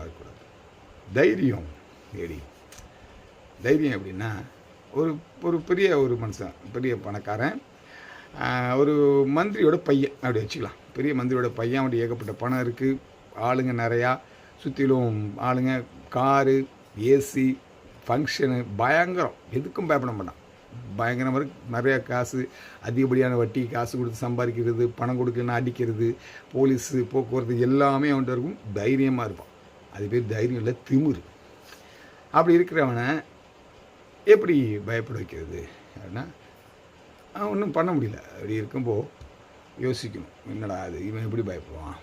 துணிச்சலாக இருக்கக்கூடாது. தைரியம் ஏடி தைரியம் எப்படின்னா ஒரு ஒரு பெரிய ஒரு மனுஷன், பெரிய பணக்காரன், ஒரு மந்திரியோட பையன் அப்படி வச்சுக்கலாம். பெரிய மந்திரியோட பையன், அவனுடைய ஏகப்பட்ட பணம் இருக்குது, ஆளுங்க நிறையா, சுற்றிலும் ஆளுங்க, காரு, ஏசி, ஃபங்க்ஷனு, பயங்கரம், எதுக்கும் பயப்பட மாட்டான். பயங்கரமாக நிறையா காசு, அதிகப்படியான வட்டி, காசு கொடுத்து சம்பாதிக்கிறது, பணம் கொடுக்கலன்னா அடிக்கிறது, போலீஸு, போக்குவரத்து எல்லாமே அவன்கிட்ட இருக்கும். தைரியமாக இருப்பான். அது பேர் தைரியம் இல்லை, திமிரு. அப்படி இருக்கிறவனை எப்படி பயப்பட வைக்கிறது அப்படின்னா, ஒன்றும் பண்ண முடியல. அப்படி இருக்கும்போது யோசிக்கணும், என்னடா அது இவன் எப்படி பயப்படுவான்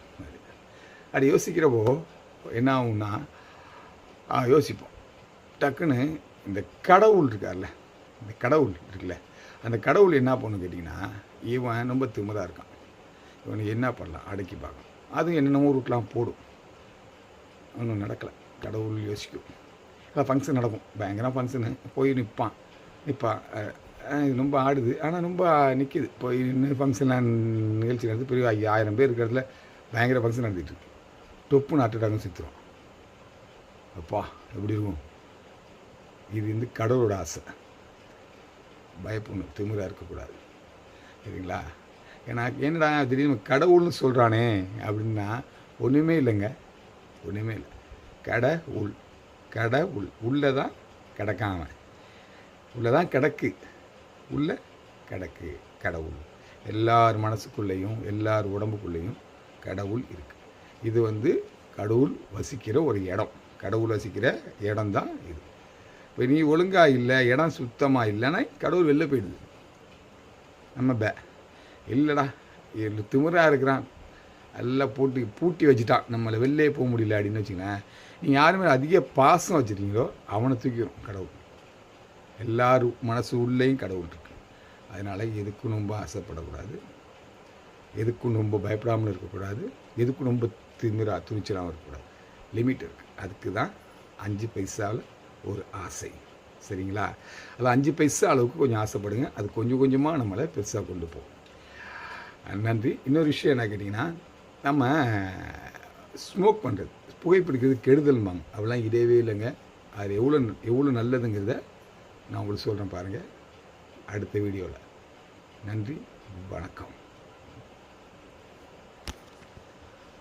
அப்படி யோசிக்கிறப்போ என்ன ஆகும்னா, யோசிப்போம். டக்குன்னு இந்த கடவுள் இருக்கார்ல, இந்த கடவுள் இருக்குல்ல, அந்த கடவுள் என்ன பண்ணணும் கேட்டிங்கன்னா, இவன் ரொம்ப திமிராக இருக்கான், இவனுக்கு என்ன பண்ணலாம் அடக்கி பார்க்கணும். அதுவும் என்னென்னமோ ரூட்லாம் போடும், ஒன்றும் நடக்கலை. கடவுள் யோசிக்கும். ஃபங்க்ஷன் நடக்கும், பயங்கர ஃபங்க்ஷனு, போய் நிற்பான். இது ரொம்ப ஆடுது, ஆனால் ரொம்ப நிற்கிது. போய் நின்று ஃபங்க்ஷன்லாம் நிகழ்ச்சி நடந்து பெரிய 1000 பேர் இருக்கிறதுல பயங்கர ஃபங்க்ஷன் நடந்துகிட்டு டொப்பு நாட்டுட்டாங்க சித்திரம். அப்பா எப்படி இருக்கும்? இது வந்து கடவுளோட ஆசை. பயப்படணும், திமிராக இருக்கக்கூடாது, சரிங்களா? ஏன்னா என்னடா திடீர்னு கடவுள்னு சொல்கிறானே அப்படின்னா, ஒன்றுமே இல்லைங்க, ஒன்றுமே இல்லை. கடவுள் கடவுள் உள்ளே தான் கிடக்காம, உள்ளே தான் கிடக்கு, உள்ளே கிடக்கு கடவுள். எல்லார் மனசுக்குள்ளேயும் எல்லார் உடம்புக்குள்ளேயும் கடவுள் இருக்குது. இது வந்து கடவுள் வசிக்கிற ஒரு இடம், கடவுள் வசிக்கிற இடம் தான் இது. இப்போ நீ ஒழுங்காக இல்லை, இடம் சுத்தமாக இல்லைன்னா கடவுள் வெளில போயிடுது. நம்ம இல்லைடா திமிராக இருக்கிறான், எல்லாம் பூட்டி வச்சுட்டான், நம்மளை வெளிலே போக முடியல அப்படின்னு வச்சுங்களேன். நீங்கள் யாருமே அதிக பாசம் வச்சுருக்கீங்களோ அவனை தூக்கிடும் கடவுள். எல்லாரும் மனசு உள்ளேயும் கடவுள் இருக்கு. அதனால் எதுக்கும் ரொம்ப ஆசைப்படக்கூடாது, எதுக்கும் ரொம்ப பயப்படாமல் இருக்கக்கூடாது, எதுக்கும் ரொம்ப துணிச்சலாகவும் இருக்கக்கூடாது. லிமிட் இருக்குது. அதுக்கு தான் 5 பைசாவில் ஒரு ஆசை, சரிங்களா? அது 5 பைசா அளவுக்கு கொஞ்சம் ஆசைப்படுங்க, அது கொஞ்சம் கொஞ்சமாக நம்மளை பெருசாக கொண்டு போகும். நன்றி. இன்னொரு விஷயம் என்ன கேட்டிங்கன்னா, நம்ம ஸ்மோக் பண்ணுறது, புகைப்பிடிக்கிறது கெடுதல்பாங்க, அப்படிலாம் இதேவே இல்லைங்க. அது எவ்வளோ நல்லதுங்கிறத நான் உங்களுக்கு சொல்கிறேன் பாருங்கள் அடுத்த வீடியோவில். நன்றி, வணக்கம்.